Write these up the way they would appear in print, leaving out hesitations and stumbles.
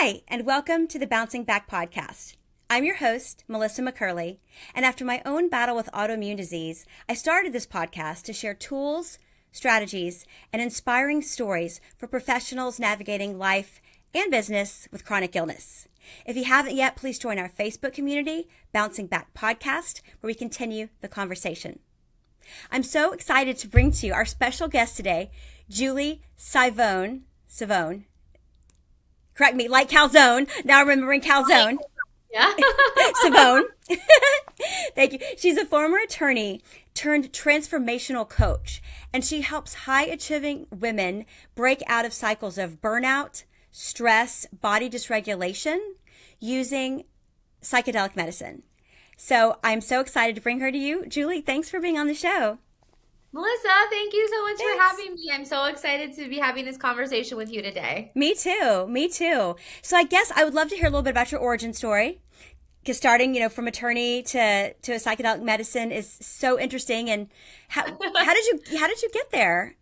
Hi, and welcome to the Bouncing Back Podcast. I'm your host, Melissa McCurley, and after my own battle with autoimmune disease, I started this podcast to share tools, strategies, and inspiring stories for professionals navigating life and business with chronic illness. If you haven't yet, please join our Facebook community, Bouncing Back Podcast, where we continue the conversation. I'm so excited to bring to you our special guest today, Julie Cyvonne. Correct me, like calzone. Now I'm remembering calzone. Yeah. Cyvonne. Thank you. She's a former attorney turned transformational coach, and she helps high-achieving women break out of cycles of burnout, stress, body dysregulation using psychedelic medicine. So I'm so excited to bring her to you. Julie, thanks for being on the show. Melissa, thank you so much for Thanks. having me. I'm so excited to be having this conversation with you today. Me too. Me too. So I guess I would love to hear a little bit about your origin story. Because starting, from attorney to a psychedelic medicine is so interesting. And how did you get there?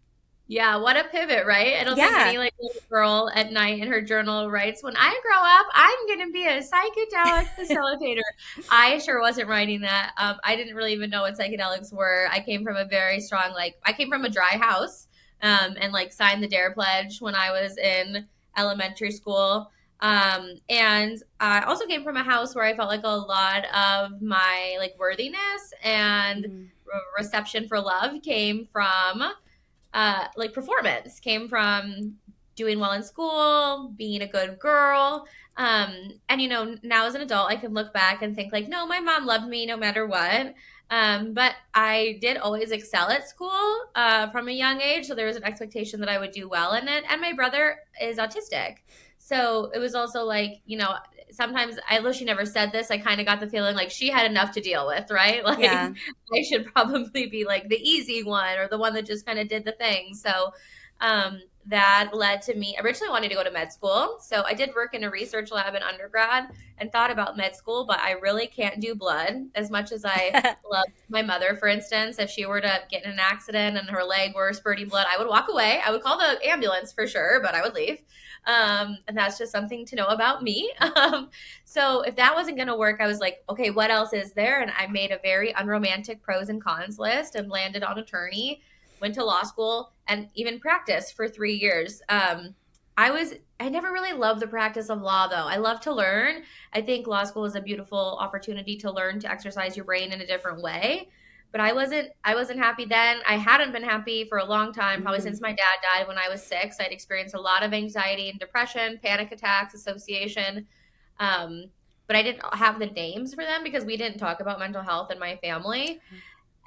Yeah, what a pivot, right? I don't think Yeah. any little girl at night in her journal writes, when I grow up, I'm going to be a psychedelic facilitator. I sure wasn't writing that. I didn't really even know what psychedelics were. I came from a very strong, I came from a dry house, and signed the Dare Pledge when I was in elementary school. And I also came from a house where I felt like a lot of my worthiness and reception for love came from performance, came from doing well in school, being a good girl. And now as an adult, I can look back and think no, my mom loved me no matter what. But I did always excel at school from a young age. So there was an expectation that I would do well in it. And my brother is autistic. So it was also sometimes, I wish she never said this, I kind of got the feeling she had enough to deal with, right? Yeah. I should probably be the easy one or the one that just kind of did the thing. So that led to me originally wanting to go to med school. So I did work in a research lab in undergrad and thought about med school, but I really can't do blood as much as I love my mother, for instance. If she were to get in an accident and her leg were spurting blood, I would walk away. I would call the ambulance for sure, but I would leave. And that's just something to know about me. So if that wasn't going to work, I was like, okay, what else is there? And I made a very unromantic pros and cons list and landed on attorney, went to law school, and even practiced for 3 years. I never really loved the practice of law, though. I love to learn. I think law school is a beautiful opportunity to learn to exercise your brain in a different way. But I wasn't happy then. I hadn't been happy for a long time, probably since my dad died when I was 6. I'd experienced a lot of anxiety and depression, panic attacks, association. But I didn't have the names for them because we didn't talk about mental health in my family.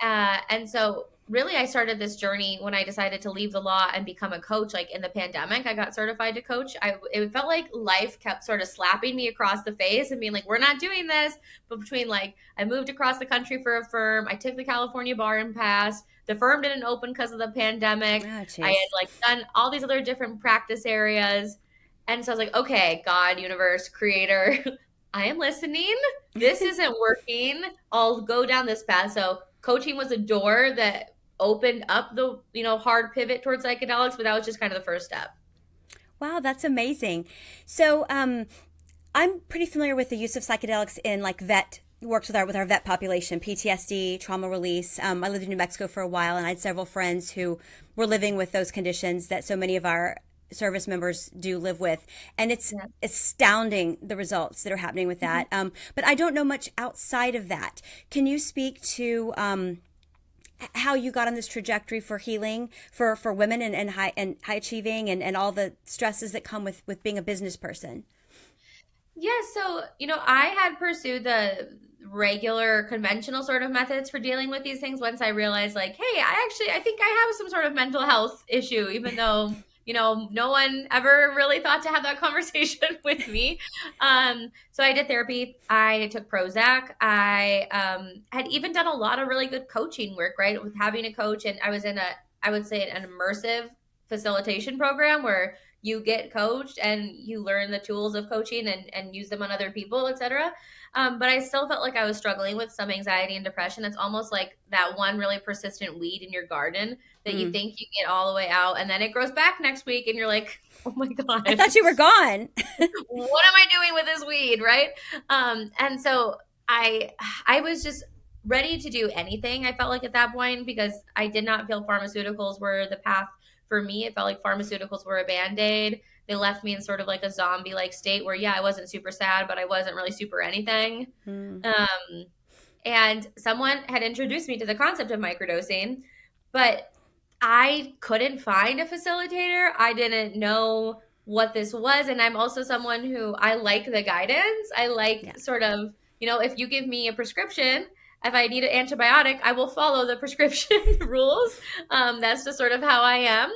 And so really I started this journey when I decided to leave the law and become a coach. In the pandemic, I got certified to coach. It felt like life kept sort of slapping me across the face and being we're not doing this. But between I moved across the country for a firm, I took the California bar and passed. The firm didn't open because of the pandemic. Oh, I jeez. had done all these other different practice areas. And so I was okay, God, universe, creator, I am listening. This isn't working. I'll go down this path. So coaching was a door that opened up the hard pivot towards psychedelics, but that was just kind of the first step. Wow, that's amazing. So, I'm pretty familiar with the use of psychedelics in vet works with our vet population, PTSD, trauma release. I lived in New Mexico for a while, and I had several friends who were living with those conditions that so many of our service members do live with, and it's astounding the results that are happening with that. But I don't know much outside of that. Can you speak to how you got on this trajectory for healing for women and high achieving and all the stresses that come with being a business person? Yeah, so I had pursued the regular conventional sort of methods for dealing with these things once I realized hey, I think I have some sort of mental health issue, even though no one ever really thought to have that conversation with me. So I did therapy. I took Prozac. I had even done a lot of really good coaching work, right? With having a coach. And I was in I would say an immersive facilitation program where you get coached and you learn the tools of coaching and use them on other people, etc. But I still felt like I was struggling with some anxiety and depression. It's almost like that one really persistent weed in your garden that you think you get all the way out, and then it grows back next week and you're like, oh my God, I thought you were gone. what am I doing with this weed, right? And so I was just ready to do anything, I felt like, at that point, because I did not feel pharmaceuticals were the path for me. It felt like pharmaceuticals were a Band-Aid. They left me in sort of like a zombie-like state where, yeah, I wasn't super sad, but I wasn't really super anything. And someone had introduced me to the concept of microdosing, but I couldn't find a facilitator. I didn't know what this was. And I'm also someone who, I like the guidance. I like sort of, if you give me a prescription, if I need an antibiotic, I will follow the prescription rules. That's just sort of how I am.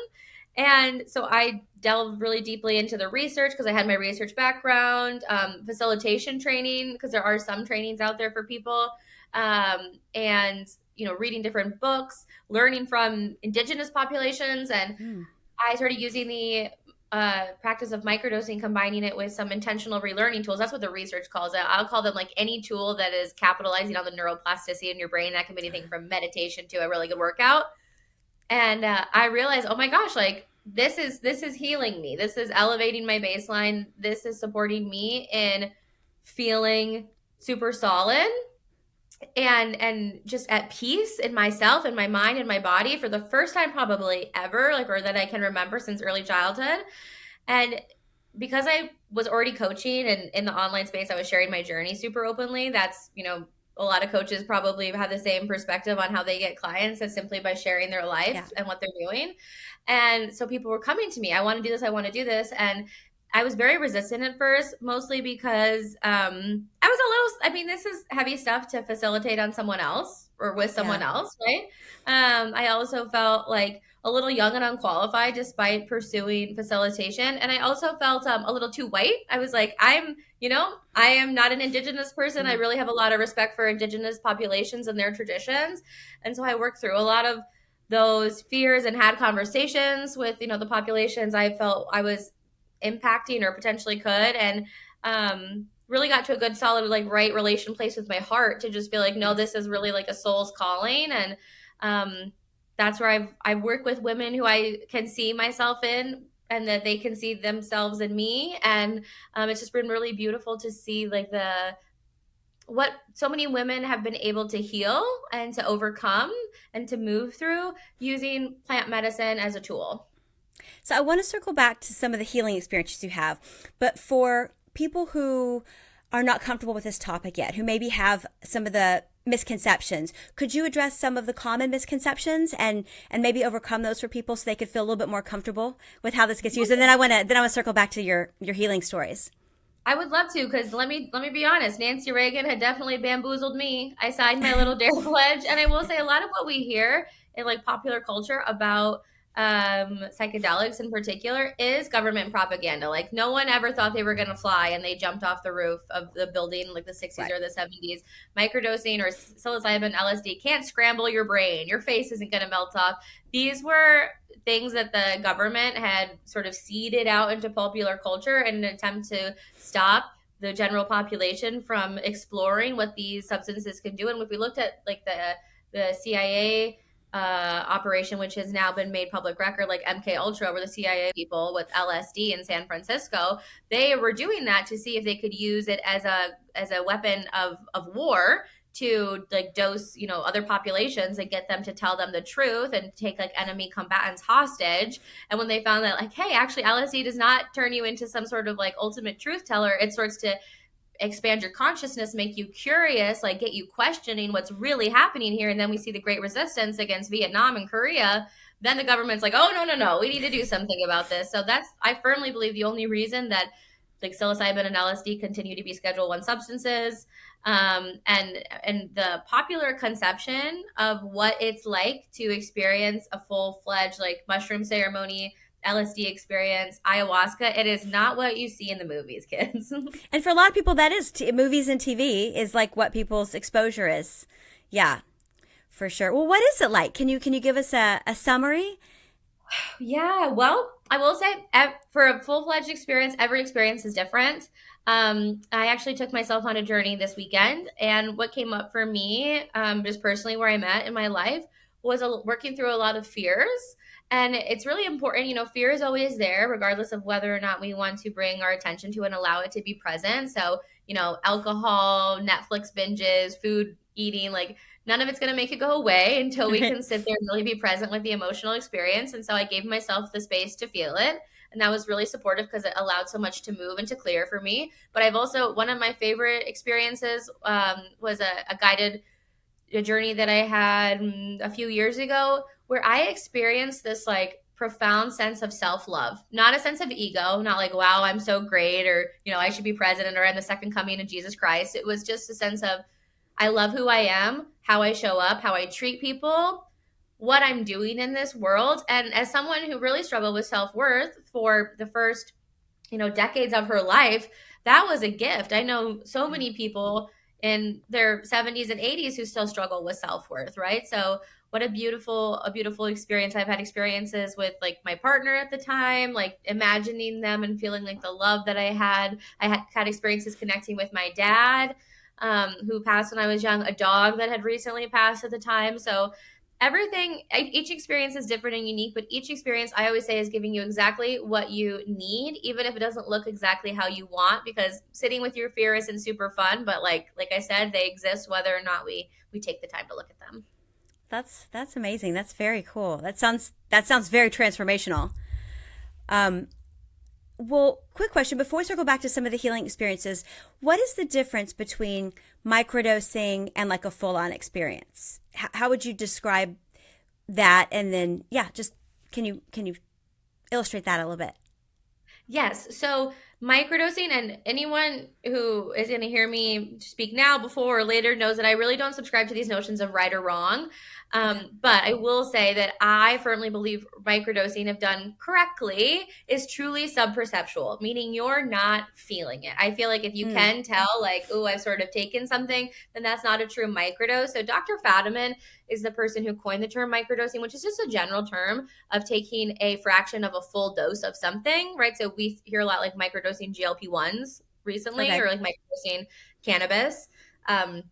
And so I delved really deeply into the research because I had my research background, facilitation training, because there are some trainings out there for people, and reading different books, learning from indigenous populations. And I started using the practice of microdosing, combining it with some intentional relearning tools. That's what the research calls it. I'll call them like any tool that is capitalizing on the neuroplasticity in your brain. That can be anything from meditation to a really good workout. And I realized, oh my gosh, like this is healing me. This is elevating my baseline. This is supporting me in feeling super solid and just at peace in myself and my mind and my body for the first time probably ever, or that I can remember since early childhood. And because I was already coaching and in the online space, I was sharing my journey super openly. That's, a lot of coaches probably have the same perspective on how they get clients, as simply by sharing their life and what they're doing. And so people were coming to me, I want to do this, I want to do this. And I was very resistant at first, mostly because this is heavy stuff to facilitate on someone else or with someone else, right? I also felt like a little young and unqualified despite pursuing facilitation. And I also felt a little too white. I was like, I am not an indigenous person. I really have a lot of respect for indigenous populations and their traditions. And so I worked through a lot of those fears and had conversations with, the populations I felt I was impacting or potentially could, and really got to a good solid right relation place with my heart to just feel like, no, this is really like a soul's calling. And that's where I've worked with women who I can see myself in and that they can see themselves in me. And it's just been really beautiful to see what so many women have been able to heal and to overcome and to move through using plant medicine as a tool. So I want to circle back to some of the healing experiences you have, but for people who are not comfortable with this topic yet, who maybe have some of the misconceptions, could you address some of the common misconceptions and maybe overcome those for people so they could feel a little bit more comfortable with how this gets used? And then I want to circle back to your healing stories. I would love to, because let me be honest, Nancy Reagan had definitely bamboozled me. I signed my little dare pledge, and I will say a lot of what we hear in popular culture about psychedelics in particular is government propaganda. Like, no one ever thought they were going to fly and they jumped off the roof of the building like the 60s or the 70s. Microdosing or psilocybin, LSD can't scramble your brain. Your face isn't going to melt off. These were things that the government had sort of seeded out into popular culture in an attempt to stop the general population from exploring what these substances can do. And if we looked at the CIA operation, which has now been made public record, like MK Ultra, where the CIA people with LSD in San Francisco, they were doing that to see if they could use it as a weapon of war to dose other populations and get them to tell them the truth and take enemy combatants hostage. And when they found that hey, actually LSD does not turn you into some sort of ultimate truth teller, it starts to expand your consciousness, make you curious, get you questioning what's really happening here. And then we see the great resistance against Vietnam and Korea. Then the government's like, oh, no, we need to do something about this. So that's, I firmly believe, the only reason that psilocybin and LSD continue to be Schedule I substances. And the popular conception of what it's like to experience a full-fledged mushroom ceremony, LSD experience, ayahuasca, it is not what you see in the movies, kids. And for a lot of people, that is movies and TV is what people's exposure is. Yeah, for sure. Well, what is it like? Can you give us a summary? Yeah, well, I will say for a full-fledged experience, every experience is different. I actually took myself on a journey this weekend, and what came up for me, just personally where I'm at in my life, was working through a lot of fears. And it's really important, fear is always there, regardless of whether or not we want to bring our attention to and allow it to be present. So, alcohol, Netflix binges, food eating, like none of it's going to make it go away until we can sit there and really be present with the emotional experience. And so I gave myself the space to feel it. And that was really supportive because it allowed so much to move and to clear for me. But I've also, one of my favorite experiences was a guided journey that I had a few years ago where I experienced this like profound sense of self-love, not a sense of ego, not like, wow, I'm so great, or, I should be president, or I'm the second coming of Jesus Christ. It was just a sense of, I love who I am, how I show up, how I treat people, what I'm doing in this world. And as someone who really struggled with self-worth for the first, decades of her life, that was a gift. I know so many people in their 70s and 80s who still struggle with self-worth, right? So what a beautiful experience. I've had experiences with like my partner at the time, like imagining them and feeling like the love that I had experiences connecting with my dad, who passed when I was young, a dog that had recently passed at the time. So each experience is different and unique, but each experience, I always say, is giving you exactly what you need, even if it doesn't look exactly how you want, because sitting with your fear isn't super fun, but like I said, they exist whether or not we take the time to look at them. That's amazing. That's very cool. That sounds very transformational. Um, well, quick question before we circle back to some of the healing experiences. What is the difference between microdosing and like a full-on experience? How would you describe that? And then, yeah, just can you illustrate that a little bit? Yes. So microdosing, and anyone who is going to hear me speak now, before or later, knows that I really don't subscribe to these notions of right or wrong. Okay. But I will say that I firmly believe microdosing, if done correctly, is truly subperceptual, meaning you're not feeling it. I feel like if you Mm, can tell, like, oh, I've sort of taken something, then that's not a true microdose. So Dr. Fadiman is the person who coined the term microdosing, which is just a general term of taking a fraction of a full dose of something, right? So we hear a lot like microdosing GLP-1s recently, okay. or like microdosing cannabis. Um,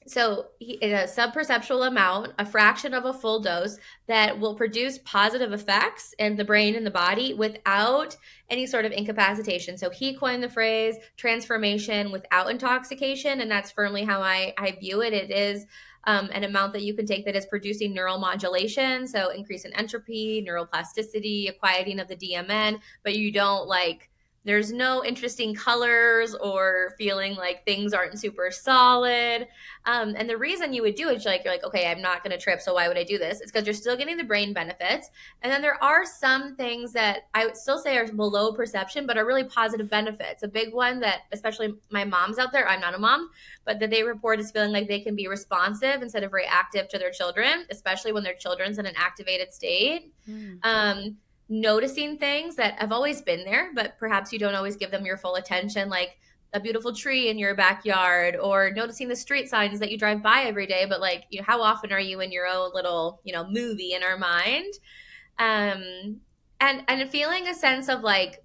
so it's a subperceptual amount, a fraction of a full dose that will produce positive effects in the brain and the body without any sort of incapacitation. So he coined the phrase transformation without intoxication, and that's firmly how I view it. It is an amount that you can take that is producing neural modulation, so increase in entropy, neuroplasticity, a quieting of the DMN, but you don't like, there's no interesting colors or feeling like things aren't super solid. And the reason you would do it, you're like, okay, I'm not going to trip, so why would I do this? It's because you're still getting the brain benefits. And then there are some things that I would still say are below perception, but are really positive benefits. A big one that, especially my moms out there, I'm not a mom, but that they report is feeling like they can be responsive instead of reactive to their children, especially when their children's in an activated state. Mm, Noticing things that have always been there, but perhaps you don't always give them your full attention, like a beautiful tree in your backyard, or noticing the street signs that you drive by every day, but like, how often are you in your own little, movie in our mind? And feeling a sense of like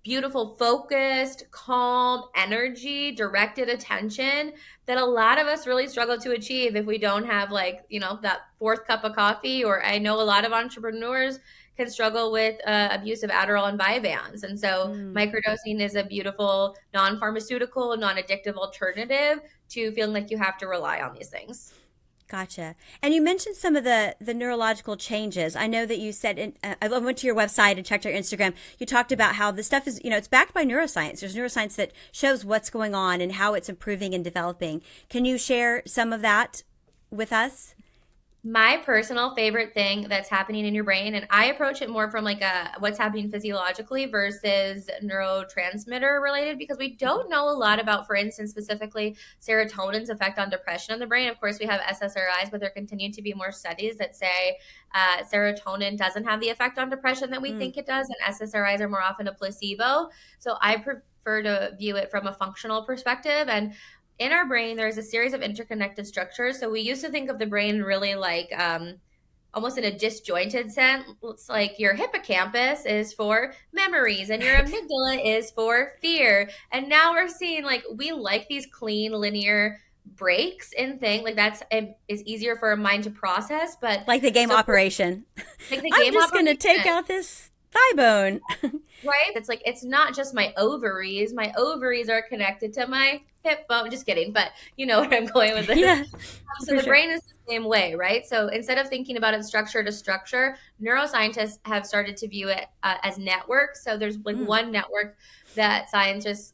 beautiful, focused, calm energy, directed attention that a lot of us really struggle to achieve if we don't have like, that fourth cup of coffee. Or I know a lot of entrepreneurs can struggle with abuse of Adderall and Vyvanse. And so mm. microdosing is a beautiful, non-pharmaceutical, non-addictive alternative to feeling like you have to rely on these things. Gotcha. And you mentioned some of the neurological changes. I know that you said, I went to your website and checked your Instagram. You talked about how the stuff is, it's backed by neuroscience. There's neuroscience that shows what's going on and how it's improving and developing. Can you share some of that with us? My personal favorite thing that's happening in your brain, and I approach it more from like a what's happening physiologically versus neurotransmitter related, because we don't know a lot about, for instance, specifically serotonin's effect on depression in the brain. Of course, we have SSRIs, but there continue to be more studies that say serotonin doesn't have the effect on depression that we Mm, think it does, and SSRIs are more often a placebo. So I prefer to view it from a functional perspective. And in our brain, there's a series of interconnected structures. So we used to think of the brain really like almost in a disjointed sense. It's like your hippocampus is for memories and your Right. amygdala is for fear. And now we're seeing like we like these clean linear breaks in things like that's it is easier for a mind to process. But Like the game so Operation. like the I'm game just going to take operation, out this thigh bone. right? It's like it's not just my ovaries. My ovaries are connected to my hip bone. Just kidding, but you know where I'm going with this. Yeah, So for the sure. brain is the same way, right? So instead of thinking about it structure to structure, neuroscientists have started to view it as networks. So there's like Mm, one network that scientists,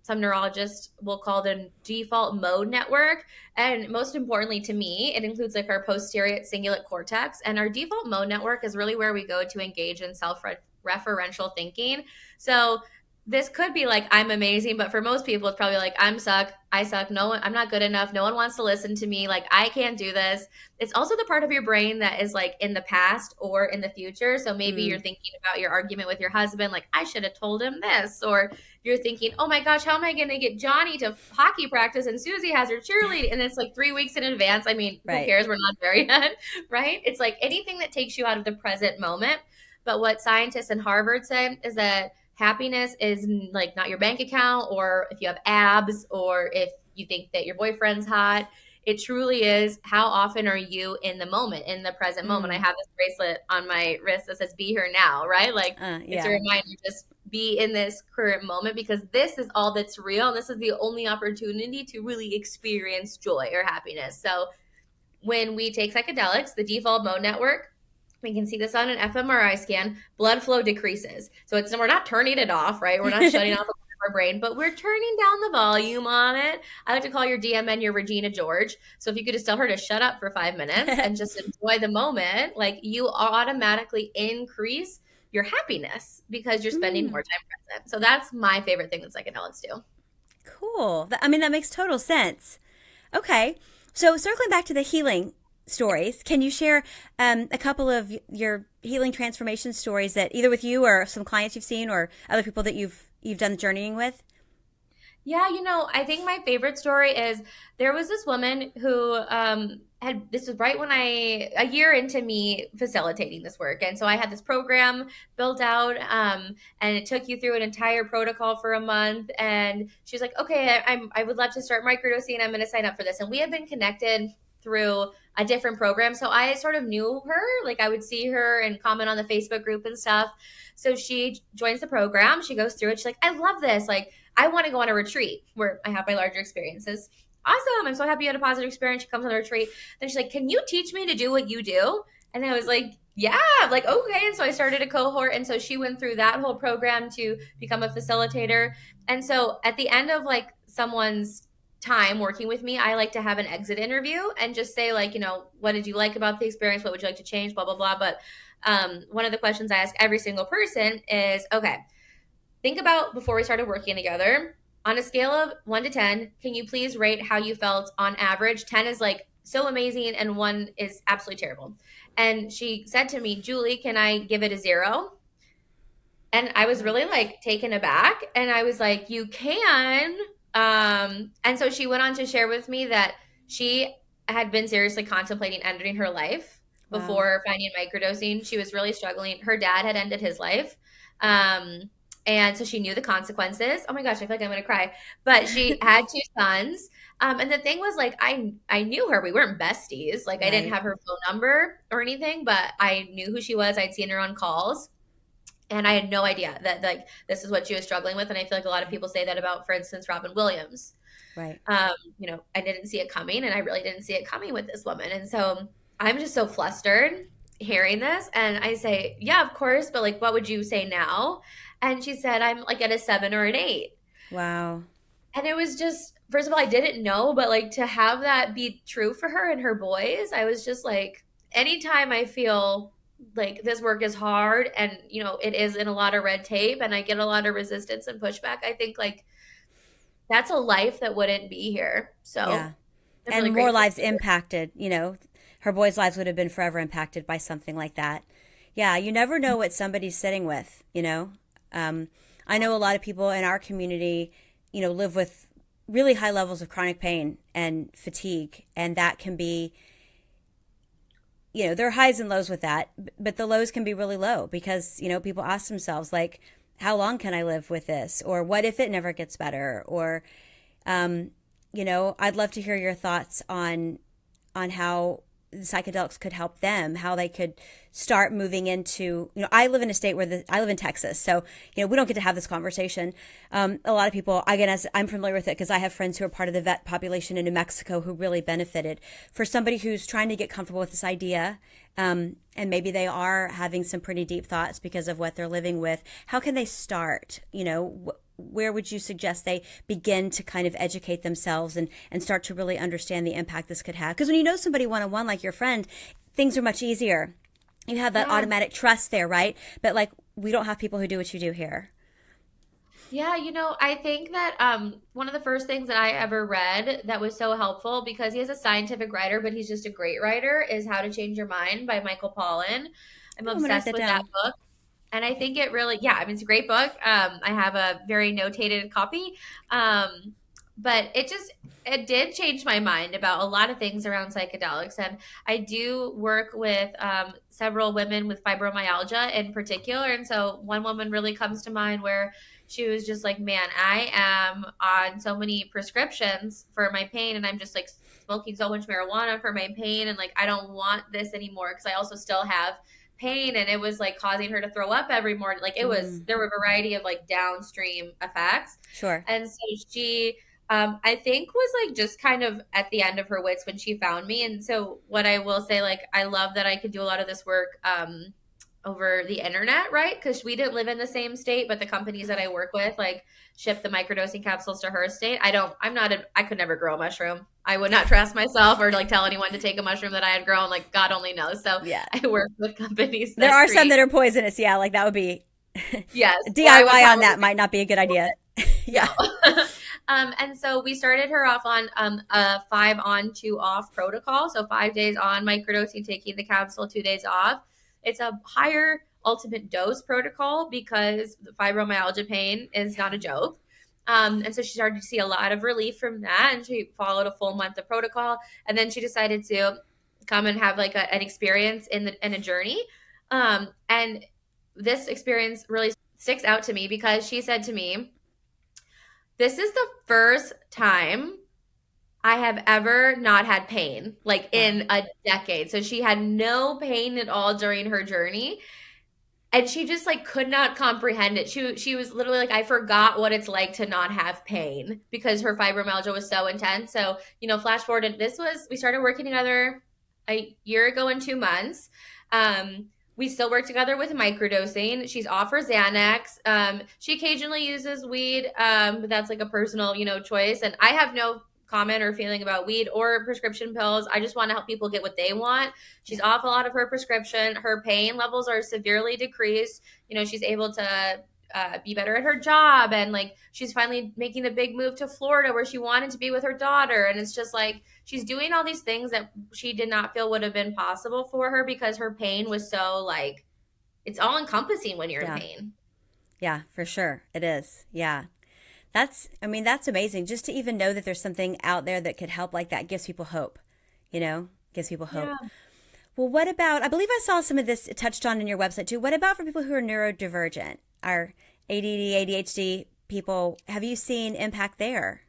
some neurologists will call the default mode network. And most importantly to me, it includes like our posterior cingulate cortex. And our default mode network is really where we go to engage in self-referential thinking. So this could be like I'm amazing, but for most people it's probably like I suck, no one, I'm not good enough, no one wants to listen to me, like I can't do this. It's also the part of your brain that is like in the past or in the future. So maybe you're mm, thinking about your argument with your husband, like I should have told him this, or you're thinking, oh my gosh, how am I going to get Johnny to hockey practice and Susie has her cheerleading, and it's like 3 weeks in advance. I mean, who right. cares, we're not there yet. Right? It's like anything that takes you out of the present moment. But what scientists in Harvard say is that happiness is like not your bank account or if you have abs or if you think that your boyfriend's hot. It truly is how often are you in the moment, in the present moment. I Mm, have this bracelet on my wrist that says be here now, right? Like it's a yeah. reminder, just be in this current moment because this is all that's real and this is the only opportunity to really experience joy or happiness. So when we take psychedelics, the default mode network, we can see this on an fMRI scan, blood flow decreases. So it's we're not turning it off, right? We're not shutting off our brain, but we're turning down the volume on it. I like to call your DMN your Regina George. So if you could just tell her to shut up for 5 minutes and just enjoy the moment, like you automatically increase your happiness because you're spending Mm, more time present. So that's my favorite thing that psychedelics do. cool. I mean, that makes total sense. Okay. So circling back to the healing stories, can you share a couple of your healing transformation stories that either with you or some clients you've seen or other people that you've done journeying with? Yeah, I think my favorite story is there was this woman who had this was right when a year into me facilitating this work. And so I had this program built out and it took you through an entire protocol for a month. And she was like, okay, I would love to start microdosing. I'm going to sign up for this. And we had been connected through a different program. So I sort of knew her, like I would see her and comment on the Facebook group and stuff. So she joins the program. She goes through it. She's like, I love this. Like, I want to go on a retreat where I have my larger experiences. Awesome. I'm so happy you had a positive experience. She comes on a retreat. Then she's like, can you teach me to do what you do? And I was like, yeah, like, okay. And so I started a cohort. And so she went through that whole program to become a facilitator. And so at the end of like someone's time working with me, I like to have an exit interview and just say like, what did you like about the experience? What would you like to change? Blah, blah, blah. But one of the questions I ask every single person is, okay, think about before we started working together. On a scale of 1 to 10, can you please rate how you felt on average? 10 is like so amazing, and 1 is absolutely terrible. And she said to me, Julie, can I give it a 0? And I was really like taken aback. And I was like, you can. And so she went on to share with me that she had been seriously contemplating ending her life Wow. before finding microdosing. She was really struggling. Her dad had ended his life. And so she knew the consequences. Oh my gosh, I feel like I'm gonna cry. But she had 2 sons. And the thing was like I knew her. We weren't besties. Like I didn't Right. have her phone number or anything, but I knew who she was. I'd seen her on calls. And I had no idea that like this is what she was struggling with. And I feel like a lot of people say that about, for instance, Robin Williams. Right. I didn't see it coming, and I really didn't see it coming with this woman. And so I'm just so flustered hearing this. And I say, yeah, of course, but like, what would you say now? And she said, I'm like at a 7 or an 8. Wow. And it was just, first of all, I didn't know, but like to have that be true for her and her boys, I was just like, anytime I feel like this work is hard and, it is in a lot of red tape and I get a lot of resistance and pushback, I think like that's a life that wouldn't be here. So Yeah. I'm really And more grateful lives for it. impacted, her boys' lives would have been forever impacted by something like that. Yeah, you never know what somebody's sitting with. Um, I know a lot of people in our community, live with really high levels of chronic pain and fatigue, and that can be there are highs and lows with that, but the lows can be really low because, people ask themselves, like, how long can I live with this? Or what if it never gets better? Or, I'd love to hear your thoughts on how psychedelics could help them, how they could start moving into, I live in a state where I live in Texas. So, we don't get to have this conversation. A lot of people, again, as I'm familiar with it because I have friends who are part of the vet population in New Mexico who really benefited. For somebody who's trying to get comfortable with this idea, and maybe they are having some pretty deep thoughts because of what they're living with, how can they start? Where would you suggest they begin to kind of educate themselves and start to really understand the impact this could have? Because when you know somebody one-on-one like your friend, things are much easier. You have that automatic trust there, right? But like, we don't have people who do what you do here. Yeah, I think that one of the first things that I ever read that was so helpful, because he is a scientific writer, but he's just a great writer, is How to Change Your Mind by Michael Pollan. I'm Oh, I'm gonna write obsessed that with that down. book. And I think it really, yeah, I mean, it's a great book. I have a very notated copy. But it did change my mind about a lot of things around psychedelics. And I do work with several women with fibromyalgia in particular. And so one woman really comes to mind where she was just like, man, I am on so many prescriptions for my pain, and I'm just like smoking so much marijuana for my pain. And like, I don't want this anymore because I also still have pain, and it was like causing her to throw up every morning. Like there were a variety of like downstream effects. Sure. And so she, I think was like just kind of at the end of her wits when she found me. And so what I will say, like, I love that I could do a lot of this work over the internet, right? Because we didn't live in the same state, but the companies that I work with like ship the microdosing capsules to her state. I could never grow a mushroom. I would not trust myself or like tell anyone to take a mushroom that I had grown. Like, God only knows. So Yeah. I work with companies There that are some create. that are poisonous. Yeah, like that would be Yes, or I would DIY on probably that might not be a good idea. no. Yeah. And so we started her off on a 5 on 2 off protocol. So 5 days on microdosing, taking the capsule, 2 days off. It's a higher ultimate dose protocol because the fibromyalgia pain is not a joke. And so she started to see a lot of relief from that, and she followed a full month of protocol, and then she decided to come and have like an experience in a journey. And this experience really sticks out to me because she said to me, this is the first time I have ever not had pain, like Wow. in a decade. So she had no pain at all during her journey. And she just like could not comprehend it. She was literally like, I forgot what it's like to not have pain because her fibromyalgia was so intense. So, flash forward, and we started working together a year ago in 2 months. We still work together with microdosing. She's off her Xanax. She occasionally uses weed, but that's like a personal, choice. And I have no comment or feeling about weed or prescription pills. I just want to help people get what they want. She's off a lot of her prescription. Her pain levels are severely decreased. She's able to be better at her job, and like she's finally making the big move to Florida where she wanted to be with her daughter. And it's just like she's doing all these things that she did not feel would have been possible for her because her pain was so like it's all encompassing when you're in Yeah. pain. Yeah, for sure. It is. Yeah. That's amazing. Just to even know that there's something out there that could help like that gives people hope, gives people hope. Yeah. Well, what about, I believe I saw some of this touched on in your website too. What about for people who are neurodivergent, are ADD, ADHD people? Have you seen impact there?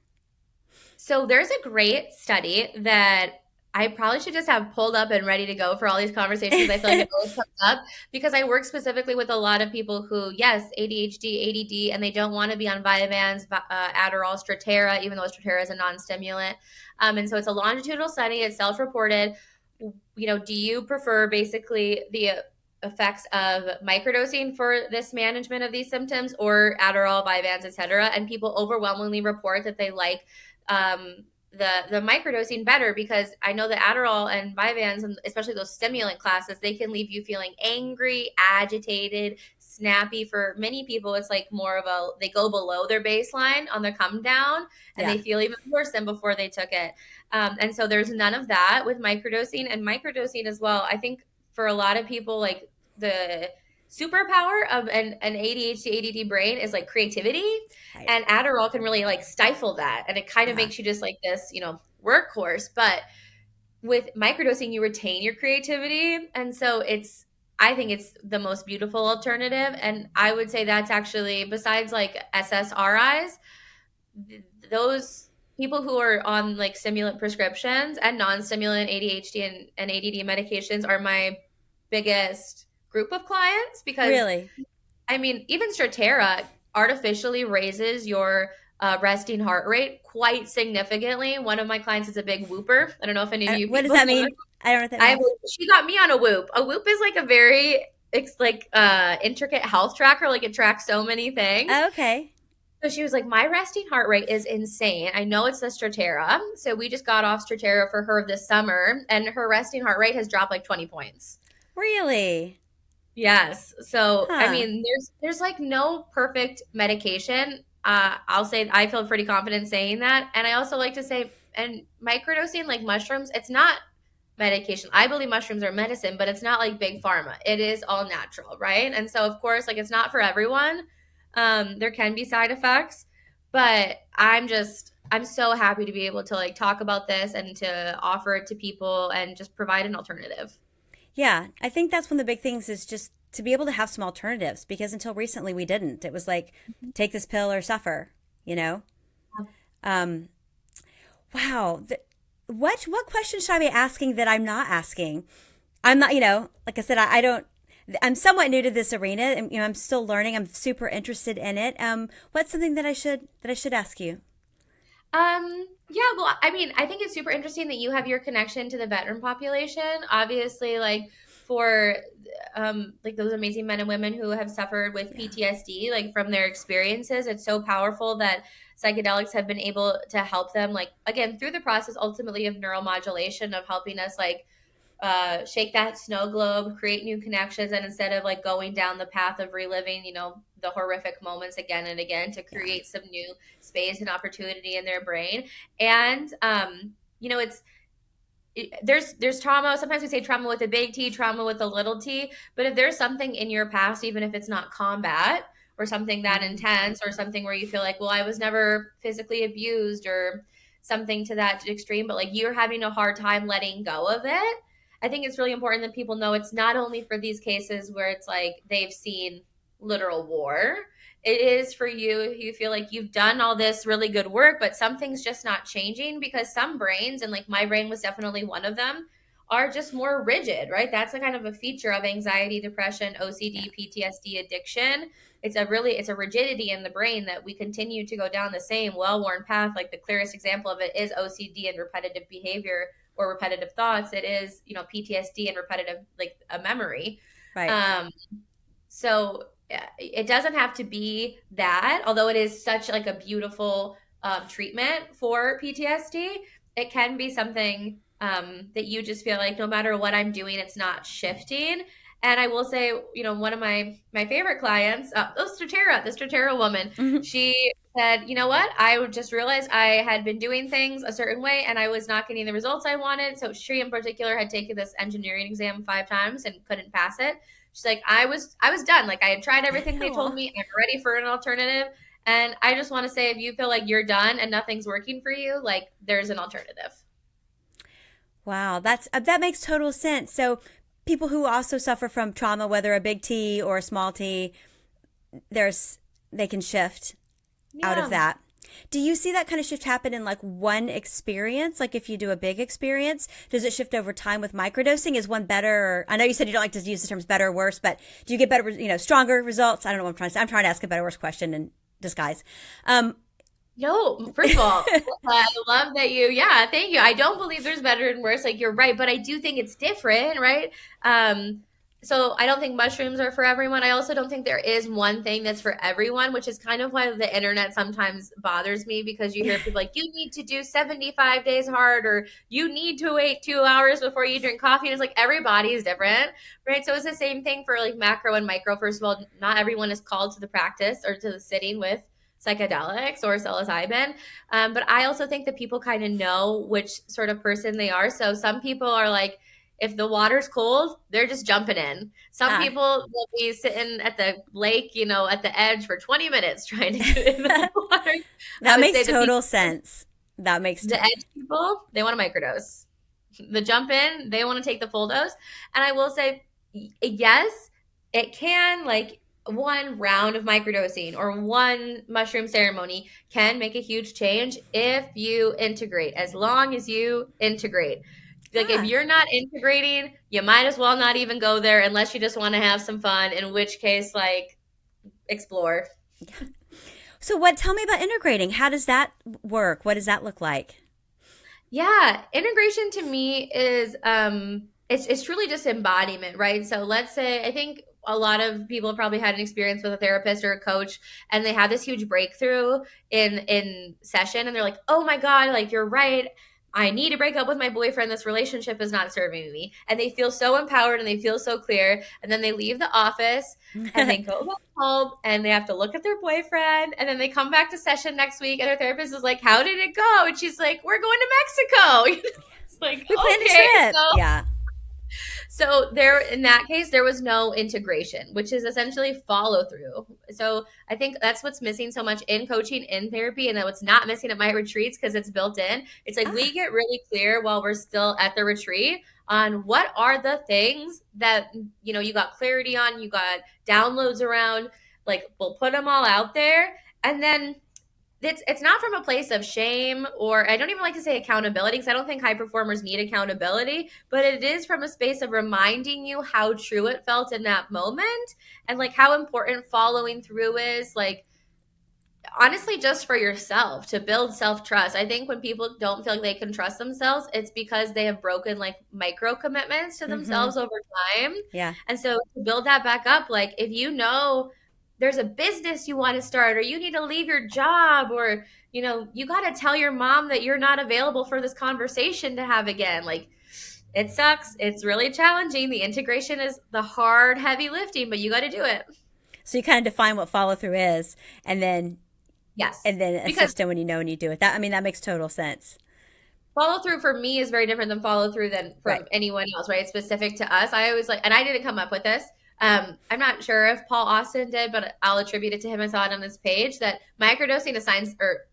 So there's a great study that I probably should just have pulled up and ready to go for all these conversations. I feel like it always comes up because I work specifically with a lot of people who, yes, ADHD, ADD, and they don't want to be on Vyvanse, Adderall, Strattera, even though Strattera is a non-stimulant. And so it's a longitudinal study. It's self-reported. Do you prefer basically the effects of microdosing for this management of these symptoms or Adderall, Vyvanse, et cetera? And people overwhelmingly report that they like um, the microdosing better because I know the Adderall and Vyvanse, and especially those stimulant classes, they can leave you feeling angry, agitated, snappy. For many people, it's like more of they go below their baseline on their come down, and Yeah. they feel even worse than before they took it. And so there's none of that with microdosing, and microdosing as well. I think for a lot of people, like the superpower of an ADHD, ADD brain is like creativity, Right. and Adderall can really like stifle that. And it kind of Uh-huh. makes you just like this, workhorse. But with microdosing, you retain your creativity. And so I think it's the most beautiful alternative. And I would say that's actually, besides like SSRIs, those people who are on like stimulant prescriptions and non-stimulant ADHD and ADD medications are my biggest group of clients, because Really? I mean, even Strattera artificially raises your resting heart rate quite significantly. One of my clients is a big whooper. I don't know if any of you What does people that know. mean? I don't know what that means. She got me on a Whoop. A Whoop is like a very, it's like intricate health tracker. Like it tracks so many things. Oh, okay. So she was like, my resting heart rate is insane. I know it's the Strattera. So we just got off Strattera for her this summer, and her resting heart rate has dropped like 20 points. Really? Yes. So I Huh. mean, there's like no perfect medication. I'll say I feel pretty confident saying that. And I also like to say, and microdosing like mushrooms, it's not medication. I believe mushrooms are medicine, but it's not like big pharma. It is all natural, right? And so of course, like it's not for everyone. There can be side effects, but I'm so happy to be able to like talk about this and to offer it to people and just provide an alternative. Yeah, I think that's one of the big things is just to be able to have some alternatives because until recently we didn't. It was like take this pill or suffer, you know? Um, wow. What question should I be asking that I'm not asking? I'm not, like I said, I don't. I'm somewhat new to this arena, and I'm still learning. I'm super interested in it. What's something that I should ask you? Yeah, well, I mean, I think it's super interesting that you have your connection to the veteran population. Obviously, like for like those amazing men and women who have suffered with Yeah, PTSD, like from their experiences, it's so powerful that psychedelics have been able to help them, like again, through the process ultimately of neuromodulation, of helping us like shake that snow globe, create new connections, and instead of like going down the path of reliving, the horrific moments again and again, to yeah, create some new space and opportunity in their brain. And it's there's trauma. Sometimes we say trauma with a big T, trauma with a little T. But if there's something in your past, even if it's not combat or something that hmm intense or something where you feel like, well, I was never physically abused or something to that extreme, but like you're having a hard time letting go of it. I think it's really important that people know it's not only for these cases where it's like they've seen literal war. It is for you if you feel like you've done all this really good work, but something's just not changing, because some brains, and like my brain was definitely one of them, are just more rigid, right? That's a kind of a feature of anxiety, depression, yeah, OCD, PTSD, addiction. It's a rigidity in the brain that we continue to go down the same well-worn path. Like the clearest example of it is OCD and repetitive behavior or repetitive thoughts. It is, PTSD and repetitive, like a memory. right. Um, so it doesn't have to be that, although it is such like a beautiful treatment for PTSD. It can be something that you just feel like no matter what I'm doing, it's not shifting. And I will say, one of my favorite clients, the Strattera woman, hmm she said, you know what? I just realized I had been doing things a certain way and I was not getting the results I wanted. So she in particular had taken this engineering exam 5 times and couldn't pass it. She's like, I was done. Like I had tried everything they told Aw. me. I'm ready for an alternative. And I just want to say, if you feel like you're done and nothing's working for you, like there's an alternative. Wow, that makes total sense. So people who also suffer from trauma, whether a big T or a small T, there's they can shift out of Yeah. that. Do you see that kind of shift happen in like one experience? Like if you do a big experience, does it shift over time with microdosing? Is one better? Or, I know you said you don't like to use the terms better or worse, but do you get better, stronger results? I don't know what I'm trying to say. I'm trying to ask a better, worse question in disguise. Um, No, first of all, I love that yeah, thank you. I don't believe there's better and worse. Like you're right, but I do think it's different, right? So I don't think mushrooms are for everyone. I also don't think there is one thing that's for everyone, which is kind of why the internet sometimes bothers me, because you yeah. hear people like, you need to do 75 days hard, or you need to wait 2 hours before you drink coffee. And it's like everybody is different, right? So it's the same thing for like macro and micro. First of all, not everyone is called to the practice or to the sitting with psychedelics or psilocybin. But I also think that people kind of know which sort of person they are. So some people are like, if the water's cold, they're just jumping in. Some Ah, people will be sitting at the lake, at the edge for 20 minutes trying to get in the water. I that would makes say total sense. That makes the edge people, they want to microdose. the jump in, they want to take the full dose. And I will say, yes, it can, like, one round of microdosing or one mushroom ceremony can make a huge change if you integrate, as long as you integrate. Like, if Ah. you're not integrating, you might as well not even go there unless you just want to have some fun, in which case, like, explore. So tell me about integrating. How does that work? What does that look like? Yeah, integration to me is it's truly just embodiment, right? So let's say, I think a lot of people have probably had an experience with a therapist or a coach, and they have this huge breakthrough in session, and they're like, "Oh my God, like, you're right. I need to break up with my boyfriend. This relationship is not serving me." And they feel so empowered and they feel so clear. And then they leave the office and they go back home and they have to look at their boyfriend. And then they come back to session next week and their therapist is like, "How did it go?" And she's like, "We're going to Mexico." It's like, We planned a okay. trip. So, Yeah. so there, in that case, there was no integration, which is essentially follow through. So I think that's what's missing so much in coaching, in therapy, and that what's not missing at my retreats, because it's built in. It's like, we get really clear while we're still at the retreat on what are the things that, you know, you got clarity on, you got downloads around, like, we'll put them all out there. And then it's not from a place of shame, or I don't even like to say accountability, because I don't think high performers need accountability, but it is from a space of reminding you how true it felt in that moment, and like how important following through is, like, honestly, just for yourself, to build self-trust. I think when people don't feel like they can trust themselves, it's because they have broken, like, micro commitments to themselves over time. Yeah. And so to build that back up, like, if you know there's a business you want to start, or you need to leave your job, or, you know, you got to tell your mom that you're not available for this conversation to have again. Like, it sucks. It's really challenging. The integration is the hard, heavy lifting, but you got to do it. So you kind of define what follow through is, and then Yes. assist them when you know when you do it. That makes total sense. Follow through for me is very different than follow through than from anyone else, right? It's specific to us. I always like, and I didn't come up with this. I'm not sure if Paul Austin did, but I'll attribute it to him. I saw it on his page that microdosing assigns, or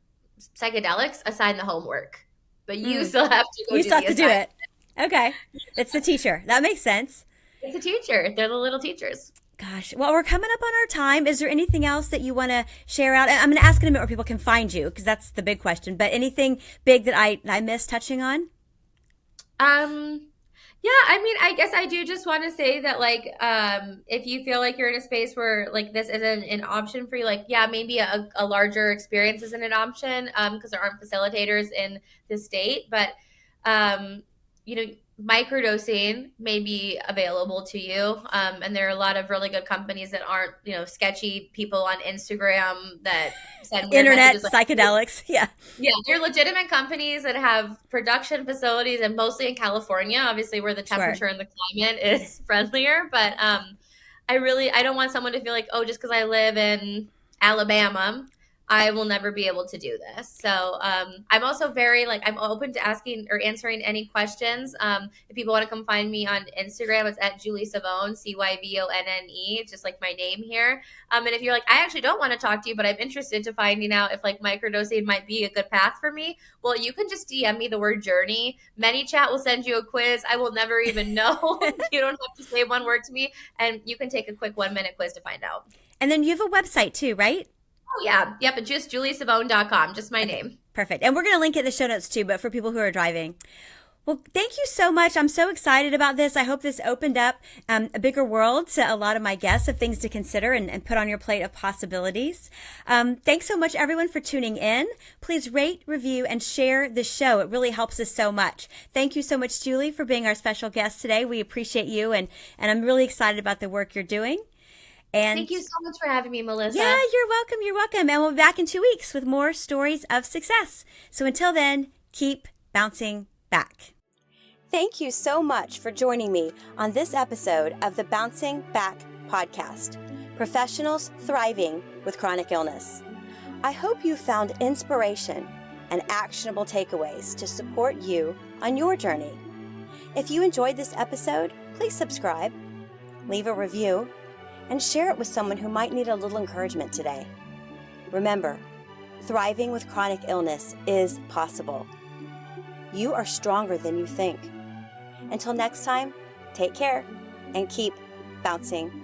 psychedelics assign the homework, but you still have to go. You still have to do it. Okay, it's the teacher. That makes sense. It's a teacher. They're the little teachers. Gosh, well, we're coming up on our time. Is there anything else that you want to share out? I'm going to ask in a minute where people can find you, because that's the big question. But anything big that I missed touching on? Yeah, I mean, I guess I do just want to say that, like, if you feel like you're in a space where, like, this isn't an option for you, like, yeah, maybe a larger experience isn't an option, because there aren't facilitators in the state. But, you know, microdosing may be available to you. And there are a lot of really good companies that aren't, you know, sketchy people on Instagram that send internet psychedelics. Yeah. Yeah, they're legitimate companies that have production facilities, and mostly in California, obviously, where the temperature and the climate is friendlier. But I don't want someone to feel like, oh, just because I live in Alabama, I will never be able to do this. So I'm also very, like, I'm open to asking or answering any questions. If people want to come find me on Instagram, it's at Julie Cyvonne, Cyvonne, just like my name here. And if you're like, I actually don't want to talk to you, but I'm interested to finding out if, like, microdosing might be a good path for me, well, you can just DM me the word journey. ManyChat will send you a quiz. I will never even know. You don't have to say one word to me, and you can take a quick 1-minute quiz to find out. And then you have a website too, right? Oh, yeah. Yep. It's just juliecyvonne.com. Just my name. Perfect. And we're going to link it in the show notes too, but for people who are driving. Well, thank you so much. I'm so excited about this. I hope this opened up a bigger world to a lot of my guests of things to consider and put on your plate of possibilities. Thanks so much, everyone, for tuning in. Please rate, review, and share the show. It really helps us so much. Thank you so much, Julie, for being our special guest today. We appreciate you, and I'm really excited about the work you're doing. And thank you so much for having me, Melissa. Yeah, you're welcome. You're welcome. And we'll be back in 2 weeks with more stories of success. So until then, keep bouncing back. Thank you so much for joining me on this episode of the Bouncing Back podcast, Professionals Thriving with Chronic Illness. I hope you found inspiration and actionable takeaways to support you on your journey. If you enjoyed this episode, please subscribe, leave a review, and share it with someone who might need a little encouragement today. Remember, thriving with chronic illness is possible. You are stronger than you think. Until next time, take care and keep bouncing